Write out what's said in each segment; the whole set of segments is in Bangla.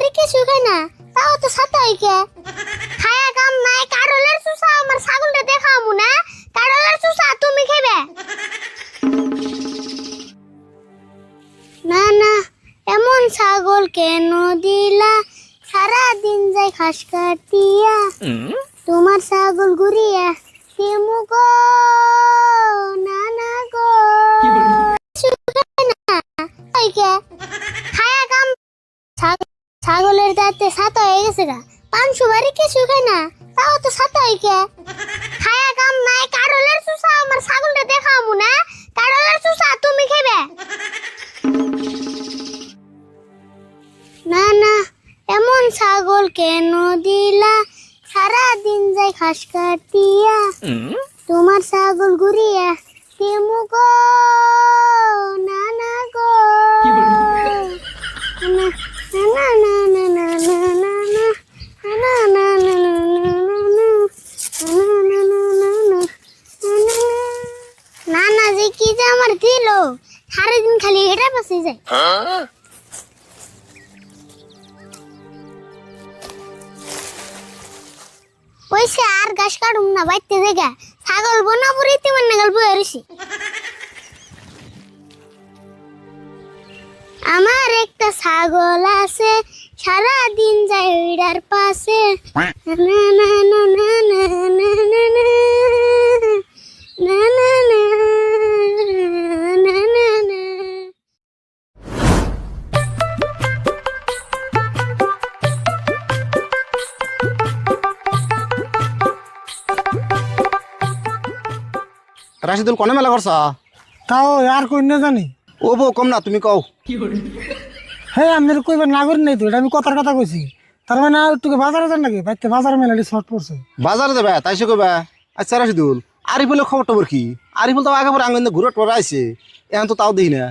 বাড়ি কিছু খায় না, তাও তো সাথে হইকে খায়া কাম নাই। কারলের চুষা আমার ছাগলটা দেখামু না, কারলের চুষা তুমি খাইবে না। না এমন ছাগল কেন দিলা, সারা দিন যাই ঘাস কাটিয়া, তোমার ছাগল ঘুরিয়া কেমু গো না না গো খায়া কাম। ছাগলের দাঁতে সাতা হয়ে গেছে গা, 500 বাড়ি কিছু খায় না, তাও তো সাতা হইকে খায়া কাম নাই। কারলের চুষা আমার ছাগলটা দেখামু না, কারলের চুষা তুমি খাইবে না। না এমন ছাগল কেন দিলা, সারা দিন যাই ঘাস কাটিয়া, তোমার ছাগল ঘুরিয়া কেমু গো না না গো না না না না না না না না না না না না না যে কি যে আমার দিল, সারাদিন খালি এটা পাশে যায়। ওইসে আর ঘাস কাটুম না, বাইতে জায়গা ছাগল বনাপুরিতে মানে গল্প হয়েছি। আমার একটা ছাগল আছে, সারা দিন যায় ওইটার পাশে, না না না না না না না না না না না না না। রাশিদুল কোনে মেলা করছা? তাও আর কই না জানি। ও বউ কম না, তুমি কও। হে আমি কইবার না করি নাই তো, এটা আমি কথার কথা কইছি। তার মানে তোকে বাজারে যান নাকি? বাইতে বাজারে মেলাটি শর্ট পড়ছে। বাজারে যাবে তাই সে কইবা? আচ্ছা রাশিদুল, আরিফুলের খবর টবর কি? আরিফুল তো আগে পরে আঙ্গন ঘুরে টরা আইছে, এখন তো তাও দিই না।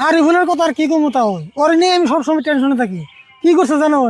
আরিফুলের কথা আর কি কমু, তাও ওর নিয়ে আমি সবসময় টেনশনে থাকি। কি করছে জানো?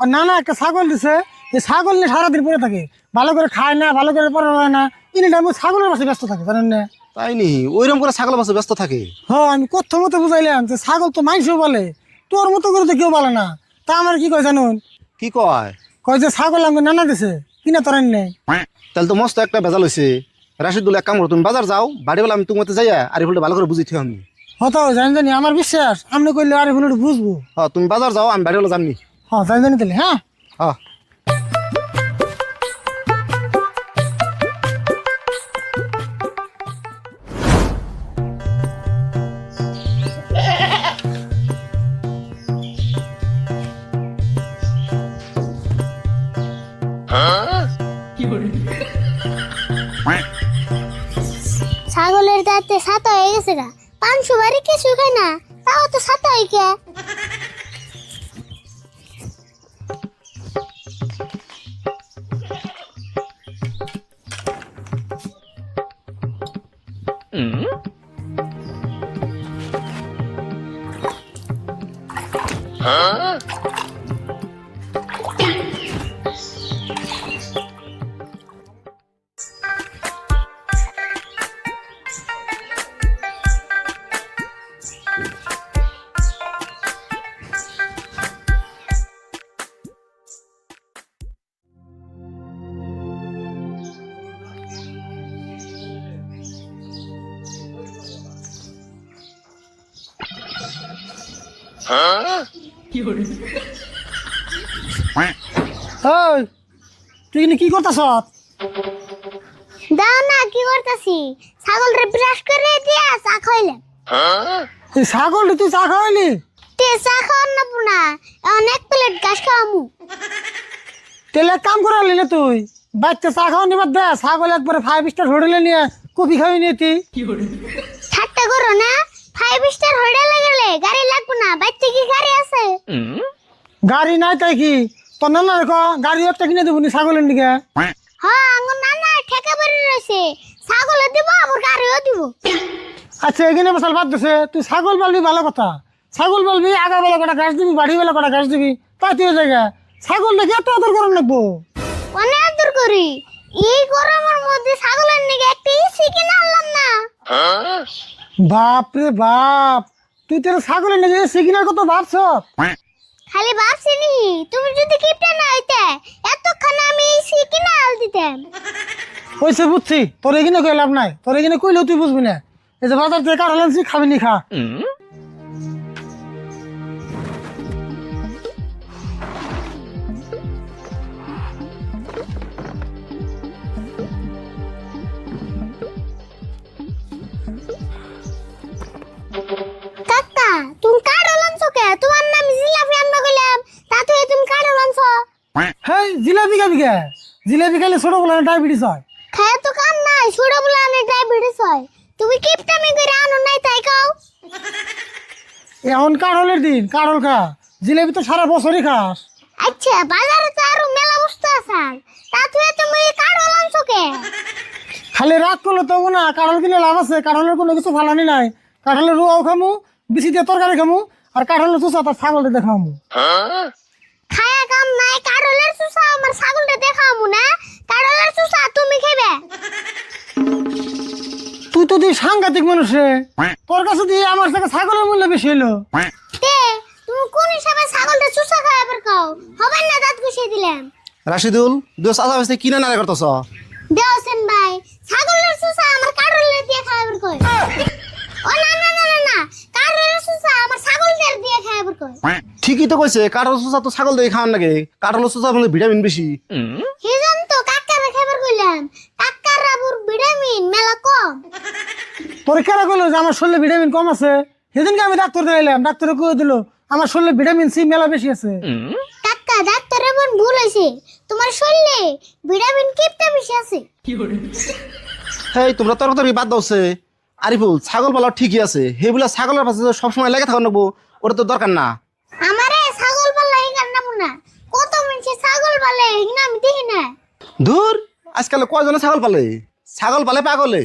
আর নানা একটা ছাগল দিছে, এই ছাগল নিয়ে সারাদিন পরে থাকে, ভালো করে খায় না, ভালো করে পরে হয় না, ইনি আমি ছাগলের পাশে ব্যস্ত থাকে, জানেন না? তাই নি, ওইরকম করে ছাগল বাসে ব্যস্ত থাকে। হ্যাঁ আমি কথ্য মতো বুঝাইলাম যে ছাগল তো মানুষও বলে, তোর মতো করে তো কেউ বলে না। তা আমার কি কয় জানুন? কি কয়? কয় যে ছাগল আমাকে নানা দিছে, কিনা তোর নেই। তাহলে তো মস্ত একটা ভেজাল হয়েছে। রাশিদুল এক কাম করো, তুমি বাজার যাও, বাড়ি বেলা আমি তোমাতে যাইয়া আরিফুলটা ভালো করে বুঝি থিও আমি। হতো জানি জানি, আমার বিশ্বাস আপনি কইলে আরিফুল একটু বুঝবো। হ্যাঁ তুমি বাজার যাও, আমি বাড়ি বেলা যামনি। হ্যাঁ জানি জানি তাহলে। হ্যাঁ হ্যাঁ ছাগলের দাঁতে সাতা হয়ে গেছে গা, 500 বাড়ি কিছু খায় না, তাও তো সাতা হইকে ওই তুই এখানে কি করতেছ? দাও না, কি করতেছি? ছাগলরে ব্রাশ করে দিয়া চা খাইলাম। এই ছাগল তুই চা খাওয়াইলি? তে চা খাওয়ার না পুনা, অনেক প্লেট ঘাস খাওয়ামু। তেলে কাম করালি না তুই? বাচ্চা চা খাওয়া নিবার দে, ছাগল একবারে 5 স্টার হোটেলে নিয়ে কফি খাওয়াই নিয়ে তুই। ঠাট্টা করো না, 5 স্টার হোটেলে গেলে গাড়ি লাগবে না, বাচ্চা কি গাড়ি আছে? গাড়ি নাই তাই কি? তোর নানা রেখো গাড়ি একটা কিনে দেবো নি ছাগলের দিকে। হ্যাঁ আঙ্গুর নানা ঠেকা বাড়ি রয়েছে, ছাগলে দিব আবার গাড়িও দিব। আচ্ছা এখানে বসাল বাদ দিছে, তুই ছাগল পালবি ভালো কথা, ছাগল পালবি আগা বেলা কটা ঘাস দিবি, বাড়ি বেলা কটা ঘাস দিবি, তাই তুই জায়গা ছাগল দেখে এত আদর করার লাগবো। অনেক আদর করি, এই গরমের মধ্যে ছাগলের নিকে একটা ইসি কিনে আনলাম না। বাপ রে বাপ, তুই তোর ছাগলের নিকে সিগনাল কত ভাবছ? খালি ভাবছি নি, ওইসে বুঝছি, তোর এখানে কই লাভ নাই, তোর এখানে কইলেও তুই বুঝবি না। এই যে বাজার থেকে কাঁঠাল আনছি, খাবি নি খা। কাকা তুমি কাঁঠাল আনছো কে? তোমার নাম জিলাপি আনবা কইলাম, তা তুই তুমি কাঁঠাল আনছো। হেই, জিলাপি খাবি কে? জিলাপি খাইলে ছোট বলে ডায়াবেটিস হয়। খায় তো কাম নাই, ছোট বলে আনে ডায়াবেটিস হয়। তুমি কিপটামি করে আনো নাই তাই কও। এখন কাঁঠালের দিন, কাঁঠাল খা। জিলাপি তো সারা বছরই খাস। আচ্ছা বাজারে তো আরো মেলা বস্তু আছে, তা তুই তুমি কাঁঠাল আনছো কে? খালি রাগ করলে তো না, কাঁঠাল কিনে লাভ আছে। কাঁঠালের কোনো কিছু ফালানি নাই। কাঁঠালের রুয়াও খামু, বিচি দিয়ে তরকারি খামু, আর কাঁঠালের চুষা তার ছাগলটা দেখামু। খায়া কাম নাই, কাঁঠালের চুষা আমার ছাগলটা দেখামু না। কাঁঠালের চুষা তুমি খাবে। তুই তো তুই সাংঘাতিক মানুষ রে। তোর কাছে দিয়ে আমার থেকে ছাগলের মূল্য বেশি হইলো। তে তুমি কোন হিসাবে ছাগলটা চুষা খায় আবার কও? হবে না দাঁত ঘষিয়ে দিলাম। রাশিদুল দোষ আসা আসতে কিনে না করতেছ? দেওছেন ভাই, ছাগলের চুষা আমার কাঁঠালের দিয়ে খায় আবার কই? ও না না না না না, কাঁঠালের চুষা আমার ছাগলদের দিয়ে খায় আবার কই? ঠিকই তো কইছে, কাঁঠাল চুষা তো ছাগল দিয়ে খাওয়ার নাকি? কাঁঠাল চুষা মানে ভিটামিন বেশি। সেজন তো কাকারা খাবার কইলাম, কাকারা বুর ভিটামিন মেলা কম। তোর কেন কইলো যে আমার শরীরে ভিটামিন কম আছে? সেদিনকে আমি ডাক্তার দেখাইলাম, ডাক্তারে কয়ে দিল আমার শরীরে ভিটামিন সি মেলা বেশি আছে। কাকা ডাক্তারের মন ভুল হইছে, তোমার শরীরে ভিটামিন কিপটা বেশি আছে। হেই তোমরা তরকারি বাদ দাওছে। আরিফুল ছাগল পালা ঠিকই আছে, হেগুলা ছাগলের পাশে সবসময় লেগে থাকা নেবো, ওটা তো দরকার না। আমারে ছাগল পাল্লা হিগার নাম না, কত মানুষ ছাগল পালে হিগনা আমি দেখি না। ধুর, আজকাল কয়জনে ছাগল পালে? ছাগল পালে পাগলে।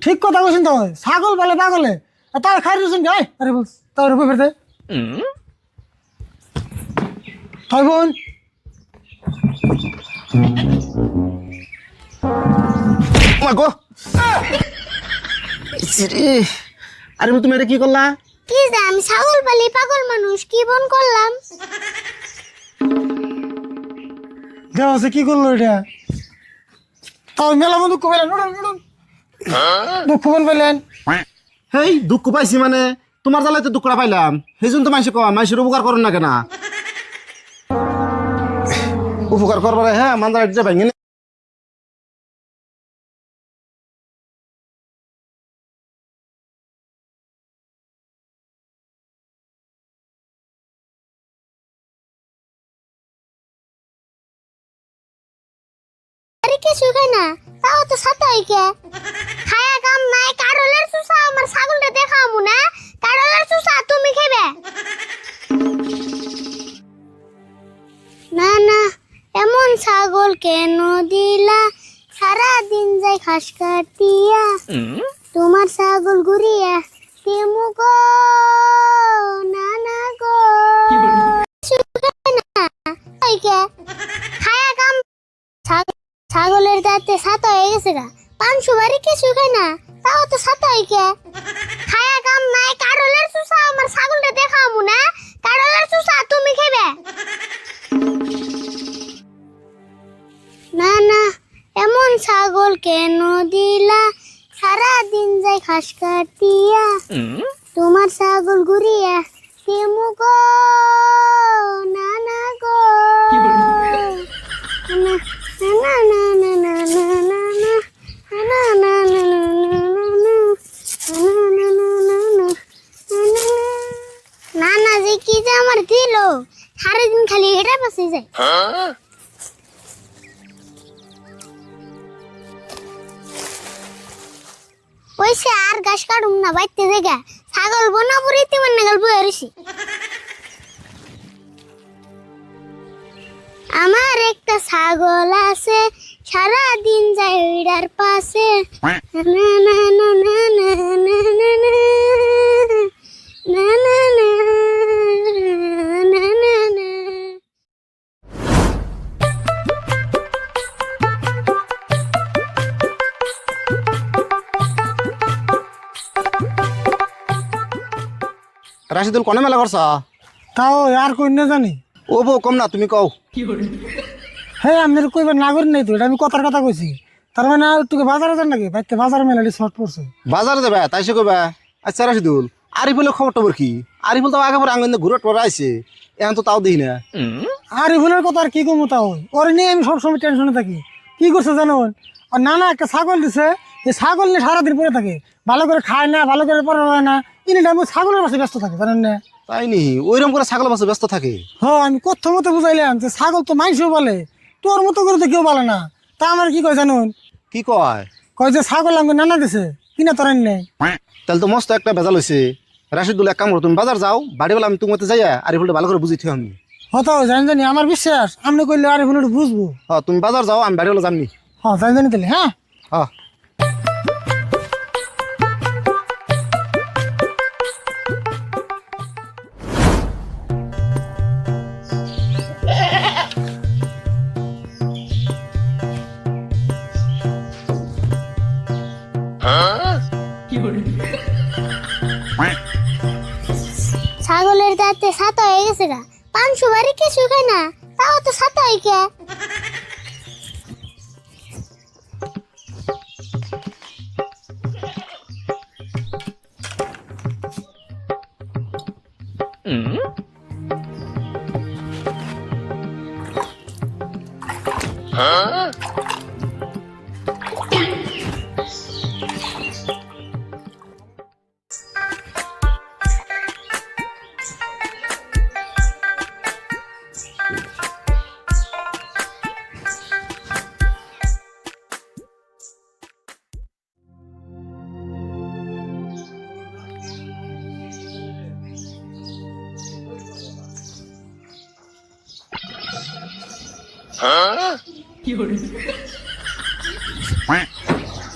ঠিক কথা কইছেন তো, ছাগল পালে পাগলে। আর তার খাই দিয়েছেন গাই, আরে বল তার উপরে ফেরতে হয় বোন। গো আরে তুমি এটা কি করলা? কি যে আমি ছাগল পালি পাগল মানুষ, কি বন করলাম? দেওয়া আছে কি করলো এটা? তাও মেলা মতো দুঃখ পাইলেন, দুঃখ মন পাইলেন। হেই দুঃখ পাইছি মানে তোমার জ্বালাতে দুঃখটা পাইলাম, সেই জন্য তো মানুষ কয় মানুষের উপকার করেন না কেনা? উপকার করবার হ্যাঁ মান্দার যে ভাঙে আরে কিছু খায় না, তাও তো সাথে কে খায়া কাম নাই। কাঁঠালের চুষা আমার ছাগলটা দেখামু না। কাঁঠালের চুষা তুমি খাবে। না না, এমন ছাগল কেন দিলা? সারা দিন যাই ঘাস কাটিয়া, তোমার ছাগল ঘুরিয়া তেমু গো। না না গো কিছু খায় না, ওই কে খায়া কাম। ছাগলের দাঁতে সাত হয়ে গেছে গা, 500 বাড়ি কিছু খায় না, তাও তো সাত হয় কে খায়া কাম নাই। কাঁঠালের চুষা আমার ছাগলটা দেখামু না। কাঁঠালের চুষা তুমি খাবে। না না, এমন ছাগল কেন দিলা? সারা দিন যাই ঘাস কাটিয়া, তোমার ছাগল ঘুরিয়া তেমু গো। না না গো না না না না না না না না না না না না না যে কি যে আমার দিল, সারাদিন খালি এটা পাশে যায়। ওইসে আর ঘাস কাটুম না, বাইতে জায়গা ছাগল বনা পুরিতে মানে গল্প হয়েছি। আমার একটা ছাগল আছে, সারা দিন যায় ওইটার পাশে। না না না না না না না না না না না না না। রাশিদুল কোনে মেলা করছ? তাও আর কই না জানি। ও বউ কম না, তুমি কও। হ্যাঁ আপনার কইবার না করি নাই তো, এটা আমি কথার কথা কইছি। তার মানে আর তোকে বাজারে যান নাকি বাইতে বাজার মেলাটি শর্ট পড়ছে। বাজারে যাবে তাই সে কইবা। আচ্ছা রাশিদুল, আরিফুলের খবর টবর কি? আরিফুল তো আগে পরে আঙ্গন ঘুরে টরা আইছে, এখন তো তাও দেখি না। আরিফুলের কথা আর কি কমু তা ওই ওরে নিয়ে আমি সবসময় টেনশনে থাকি। কি করছে জানো? আর নানা একটা ছাগল দিছে, এই ছাগল নিয়ে সারাদিন পরে থাকে, ভালো করে খায় না, ভালো করে পড়া হয় না, ইনি টাইম ছাগলের পাশে ব্যস্ত থাকে জানেন না। তাই নি ওইরকম করে ছাগল বাসে ব্যস্ত থাকে। হ্যাঁ আমি কথা মতো বুঝাইলাম যে ছাগল তো মাইসও বলে, তোর মতো করে তো কেউ বলে না। তা আমার কি কয় জানুন? কি কয়? কয় যে ছাগল আমাকে নানা দিছে কিনা তোর নেই। তাহলে তো মস্ত একটা ভেজাল হয়েছে। রাশিদুল এক কাম করো, তুমি বাজার যাও, বাড়ি বেলা আমি তোমাতে যাইয়া আরিফুলটা ভালো করে বুঝি থিও আমি। হতো জানি জানি আমার বিশ্বাস আপনি কইলে আরিফুল একটু বুঝবো। হ্যাঁ তুমি বাজার যাও, আমি বাড়ি বেলা যামনি। হ্যাঁ জানি জানি তাহলে হ্যাঁ। হ্যাঁ ছাগলের দাঁতে ছাতা হয়ে গেছে গা, 500 বাড়ি কিছু খায় না, তাও তো ছাতা হয় কে?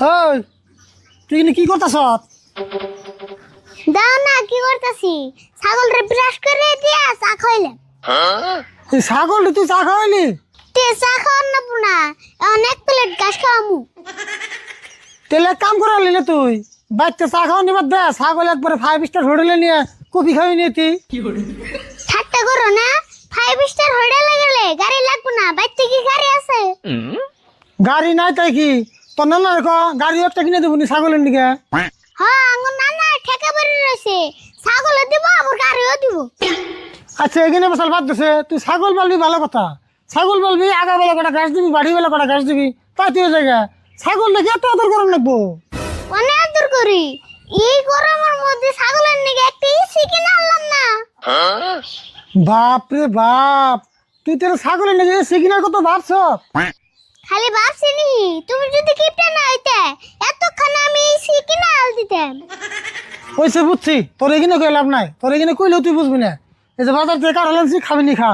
ওই তুই এখানে কি করতেছ? দাও না, কি করতেছি? ছাগলরে ব্রাশ করে দিয়া চা খাইলাম। এই ছাগল তুই চা খাওয়াইলি? তে চা খাওয়ার না পুনা, এখন 1 প্লেট ঘাস খাওয়ামু। তেলে কাম করালি না তুই? বাচ্চা চা খাওয়া নিবার দে, ছাগল একবারে 5 স্টার হোটেলে নিয়ে কফি খাওয়াই নিয়ে তুই। ঠাট্টা করো না, 5 স্টার হোটেলে গেলে গাড়ি লাগবে না, বাইতে কি গাড়ি আছে? গাড়ি নাই তাই কি তোর নানা রেখো গাড়ি একটা কিনে দেবো নি ছাগলের দিকে। হ্যাঁ আঙ্গুর নানা ঠেকা বাড়ি রয়েছে, ছাগলও দিব আবার গাড়িও দিব। আচ্ছা এখানে বসাল বাদ দিছে, তুই ছাগল পালবি ভালো কথা, ছাগল পালবি আগা বেলা কটা ঘাস দিবি, বাড়ি বেলা কটা ঘাস দিবি, তাই তুই জায়গা ছাগল দেখে এত আদর করেন লাগবো। অনেক আদর করি, এই গরমের মধ্যে ছাগলের নিকে একটা এসি কিনে আনলাম না। বাপ রে বাপ, তুই তোর ছাগলের নিকে সিগনাল কত ভাবছ? খালি ভাবছি নি, তুমি যদি কিপটা না হইতে এতক্ষণ আমি এসি কিনে আল দিতাম। ওইসে বুঝছি, তোর এখানে কই লাভ নাই, তোর এখানে কইলেও তুই বুঝবি না। এই যে বাজার থেকে কাঠ আনছি খাবি নি খা।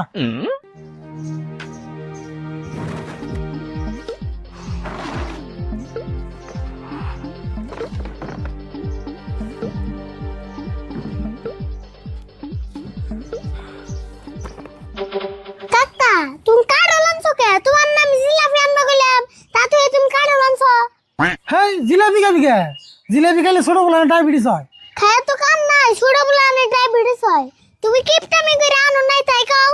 কাকা তুমি কাড়ো লাঞ্ছো কে? তোমার নাম জিলাপি আনবা কইলাম, তা তুই তুমি কাড়ো লাঞ্ছো। হেই জিলাপি খাবি কে? জিলাপি খাইলে ছোট বলে ডায়াবেটিস হয়। খায় তো কাম নাই, ছোট বলে আনে ডায়াবেটিস হয়। তুমি কিপটামি করে আনো নাই তাই খাও।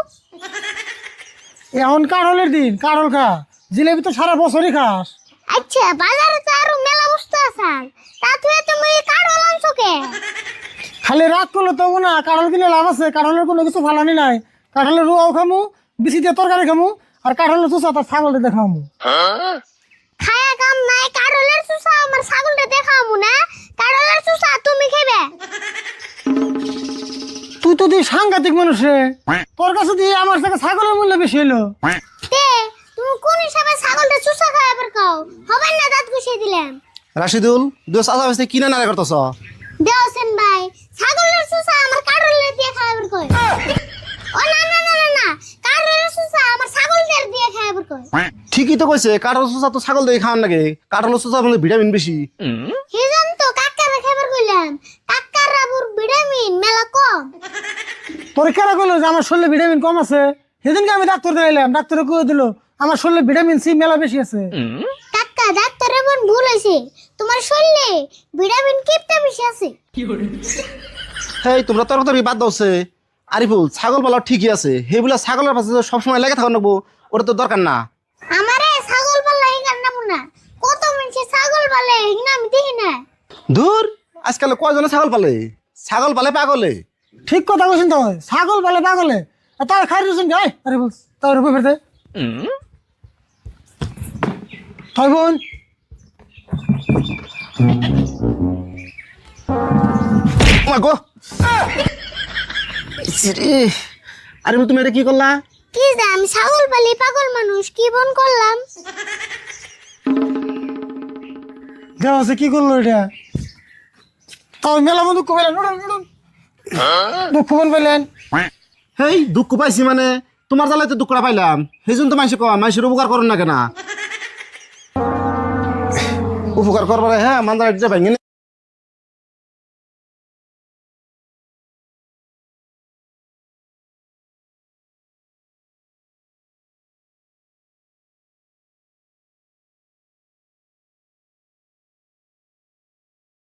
এখন কাঠলের দিন, কাঠল খা, জিলাপি তো সারা বছরই খাস। আচ্ছা বাজারে তো আরো মেলা বস্তু আছে, তা তুই তুমি কাড়ো লাঞ্ছো কে? খালি রাত করলে তো না, কাঠল কিনে লাভ আছে, কাঠলের কোনো কিছু ফালানি নাই। কাঠলের রুয়াও খামু, বিচি দিয়ে তরকারি খামু, আর কাঠলের চুষা তার ছাগলটা দেখামু। খায়া কাম নাই, কাড়লের চুষা আমার ছাগলটা দেখামু না, কাড়লের চুষা তুমি খাবে। তুই তো তুই সাংঘাতিক মানুষ রে, তোর কাছে দিয়ে আমার থেকে ছাগলের মূল্য বেশি হলো। তে তুমি কোন হিসাবে ছাগলটা চুষা খায় আবার খাও? হবে না, দাঁত ঘুষিয়ে দিলাম। রাশিদুল দুই চাচা বাসে কিনা নারে করতেছ? দেওছেন ভাই, ছাগলের চুষা আমার কাড়লের দিয়ে খাবার কই? ও না না না না না, কাড়লের চুষা আমার ছাগলদের দিয়ে খাবার কই? ঠিকই তো কইছে, কাঠল চুষা তো ছাগল দিয়ে খাওয়ার নাকি, কাঠল চুষা মানে ভিটামিন বেশি। হিজন তো কাকারে খাবার কইলাম, কাকার আবুর ভিটামিন মেলা কম। তোর কেরা করলো যে আমার শরীরে ভিটামিন কম আছে? সেদিনকে আমি ডাক্তার দেখাইলাম, ডাক্তারে কয়ে দিল আমার শরীরে ভিটামিন সি মেলা বেশি আছে। কাকা ডাক্তারের মন ভুল হয়েছে, তোমার শরীরে ভিটামিন কিপটা বেশি আছে। হেই তোমরা তরকারি বাদ দাওছে। আরিফুল ছাগল পালা ঠিকই আছে, হেগুলা ছাগলের পাশে সবসময় লেগে থাকা নেবো, ওটা তো দরকার না। আমারে ছাগল পাল্লা হিগার নামু না, কত পালে না আমি দেখি না। দূর আজকাল কয়জনে ছাগল পালে পাগলে। ঠিক কথা বলছেন তো, ছাগল পালে পাগলে। তাই খাই রয়েছেন গাই, আরে বল তার উপর ফেরতে তাই বোন। গো আরে তুমি এটা কি করলা? কি যে আমি ছাগল পালি পাগল মানুষ কি বন করলাম। দেওয়া আছে কি করলো এটা? তাও মেলা মতো দুঃখ পেলেন, দুঃখ মন পেলেন। হেই দুঃখ পাইছি মানে তোমার জ্বালাতে দুঃখটা পাইলাম, সেই জন্য তো মানুষের উপকার করেন না কেনা? উপকার করবার হ্যাঁ মান্দার ভাঙিনি।